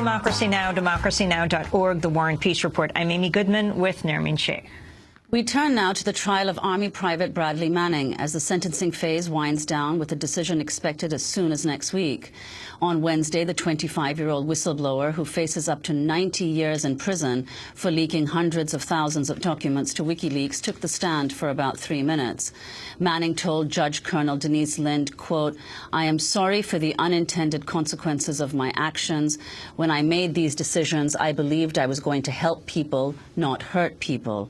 Democracy Now!, democracynow.org, The War and Peace Report. I'm Amy Goodman with Nermeen Sheikh. We turn now to the trial of Army Private Bradley Manning as the sentencing phase winds down, with a decision expected as soon as next week. On Wednesday, the 25-year-old whistleblower, who faces up to 90 years in prison for leaking hundreds of thousands of documents to WikiLeaks, took the stand for about 3 minutes. Manning told Judge Colonel Denise Lind, quote, "I am sorry for the unintended consequences of my actions. When I made these decisions, I believed I was going to help people, not hurt people.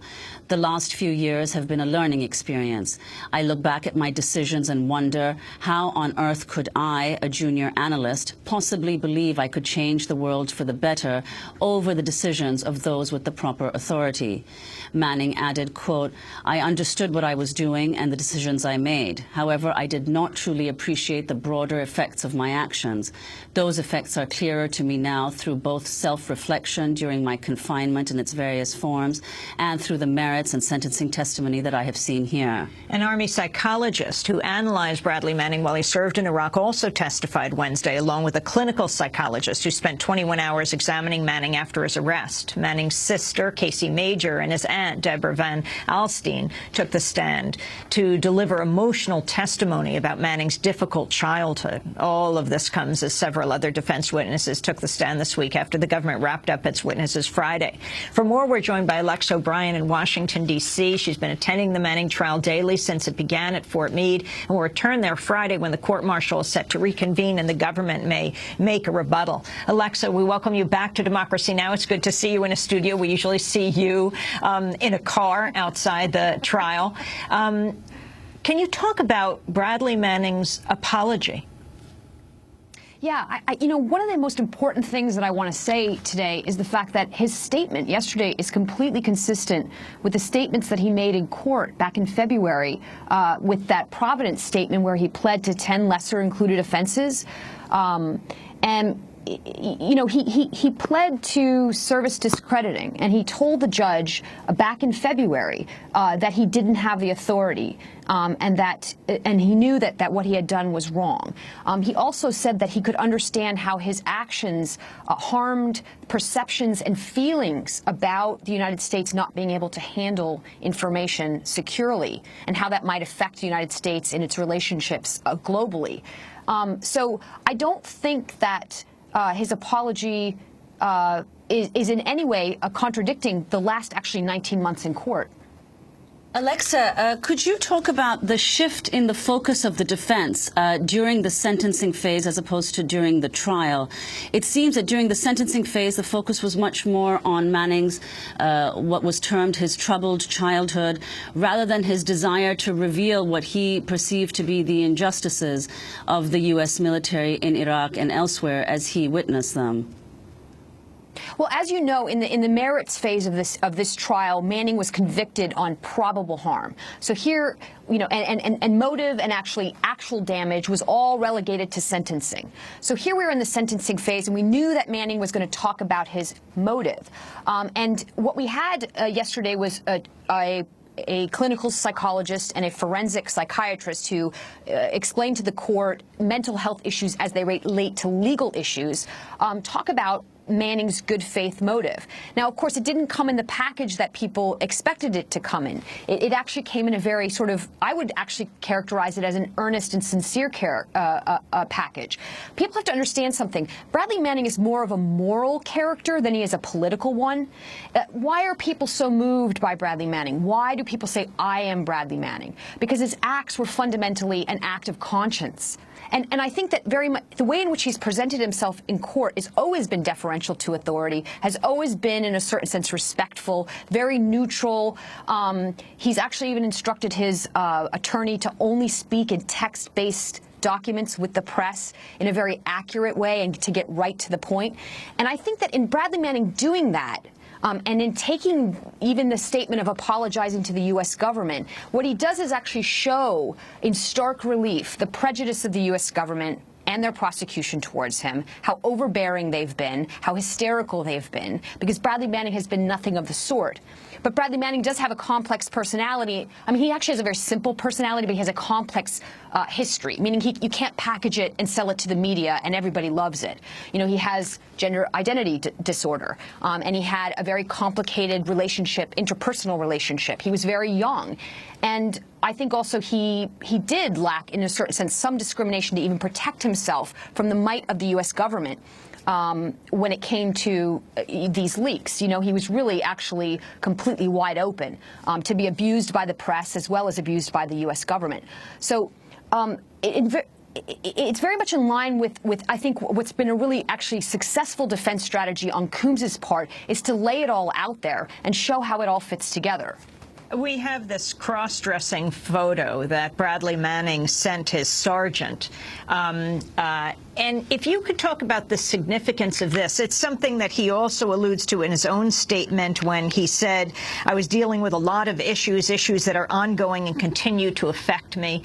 The last few years have been a learning experience. I look back at my decisions and wonder, how on earth could I, a junior analyst, possibly believe I could change the world for the better over the decisions of those with the proper authority?" Manning added, quote, "I understood what I was doing and the decisions I made. However, I did not truly appreciate the broader effects of my actions. Those effects are clearer to me now through both self-reflection during my confinement in its various forms and through the merits and sentencing testimony that I have seen here." An Army psychologist who analyzed Bradley Manning while he served in Iraq also testified Wednesday, along with a clinical psychologist who spent 21 hours examining Manning after his arrest. Manning's sister, Casey Major, and his aunt, Deborah Van Alstyne, took the stand to deliver emotional testimony about Manning's difficult childhood. All of this comes as several other defense witnesses took the stand this week after the government wrapped up its witnesses Friday. For more, we're joined by Alexa O'Brien in Washington, D.C. She's been attending the Manning trial daily since it began at Fort Meade and will return there Friday when the court-martial is set to reconvene and the government may make a rebuttal. Alexa, we welcome you back to Democracy Now! It's good to see you in a studio. We usually see you in a car outside the trial. Can you talk about Bradley Manning's apology? Yeah, one of the most important things that I want to say today is the fact that his statement yesterday is completely consistent with the statements that he made in court back in February with that Providence statement where he pled to 10 lesser included offenses. He pled to service discrediting, and he told the judge back in February that he didn't have the authority, and he knew that what he had done was wrong. He also said that he could understand how his actions harmed perceptions and feelings about the United States not being able to handle information securely, and how that might affect the United States in its relationships globally. So I don't think that his apology is in any way contradicting the last actually 19 months in court. Alexa, could you talk about the shift in the focus of the defense during the sentencing phase as opposed to during the trial? It seems that during the sentencing phase, the focus was much more on Manning's, what was termed his troubled childhood, rather than his desire to reveal what he perceived to be the injustices of the U.S. military in Iraq and elsewhere as he witnessed them. Well, as you know, in the merits phase of this trial, Manning was convicted on probable harm. So here, and motive and actual damage was all relegated to sentencing. So here we were in the sentencing phase, and we knew that Manning was going to talk about his motive. And what we had yesterday was a clinical psychologist and a forensic psychiatrist who explained to the court mental health issues as they relate to legal issues, talk about Manning's good faith motive. Now, of course, it didn't come in the package that people expected it to come in. It actually came in a very sort of, I would actually characterize it as an earnest and sincere package. People have to understand something. Bradley Manning is more of a moral character than he is a political one. Why are people so moved by Bradley Manning? Why do people say, "I am Bradley Manning"? Because his acts were fundamentally an act of conscience. And I think that very much the way in which he's presented himself in court has always been deferential to authority, has always been, in a certain sense, respectful, very neutral. He's actually even instructed his attorney to only speak in text-based documents with the press in a very accurate way and to get right to the point. And I think that in Bradley Manning doing that, and in taking even the statement of apologizing to the U.S. government, what he does is actually show in stark relief the prejudice of the U.S. government and their prosecution towards him, how overbearing they've been, how hysterical they've been, because Bradley Manning has been nothing of the sort. But Bradley Manning does have a complex personality. I mean, he actually has a very simple personality, but he has a complex history, meaning you can't package it and sell it to the media and everybody loves it. You know, he has gender identity disorder, and he had a very complicated relationship, interpersonal relationship. He was very young. And I think also he did lack, in a certain sense, some discrimination to even protect himself from the might of the U.S. government. When it came to these leaks, you know, he was really actually completely wide open to be abused by the press as well as abused by the U.S. government. So it's very much in line with I think what's been a really actually successful defense strategy on Coombs's part is to lay it all out there and show how it all fits together. We have this cross-dressing photo that Bradley Manning sent his sergeant. And if you could talk about the significance of this, it's something that he also alludes to in his own statement when he said, I was dealing with a lot of issues that are ongoing and continue to affect me.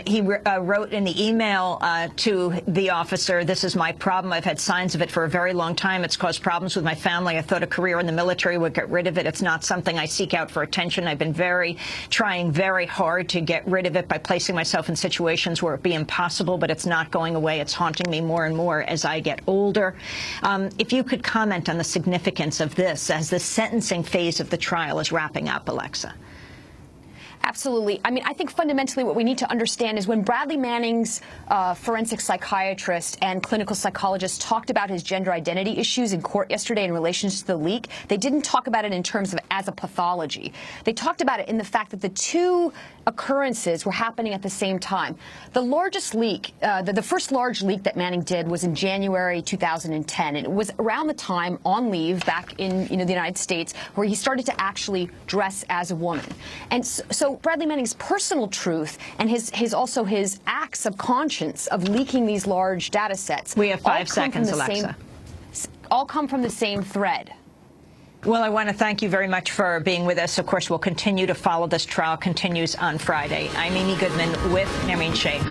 He wrote in the email to the officer, this is my problem. I've had signs of it for a very long time. It's caused problems with my family. I thought a career in the military would get rid of it. It's not something I seek out for attention. I've been trying very hard to get rid of it by placing myself in situations where it'd be impossible, but it's not going away. It's haunting me more and more as I get older. If you could comment on the significance of this as the sentencing phase of the trial is wrapping up, Alexa. Absolutely. I mean, I think fundamentally what we need to understand is when Bradley Manning's forensic psychiatrist and clinical psychologist talked about his gender identity issues in court yesterday in relation to the leak, they didn't talk about it in terms of as a pathology. They talked about it in the fact that the two occurrences were happening at the same time. The largest leak, the first large leak that Manning did was in January 2010, and it was around the time on leave back in the United States where he started to actually dress as a woman. And so Bradley Manning's personal truth and also his acts of conscience of leaking these large data sets. We have 5 seconds, Alexa. All come from the same thread. Well, I want to thank you very much for being with us. Of course, we'll continue to follow this trial. Continues on Friday. I'm Amy Goodman with Noreen Shea.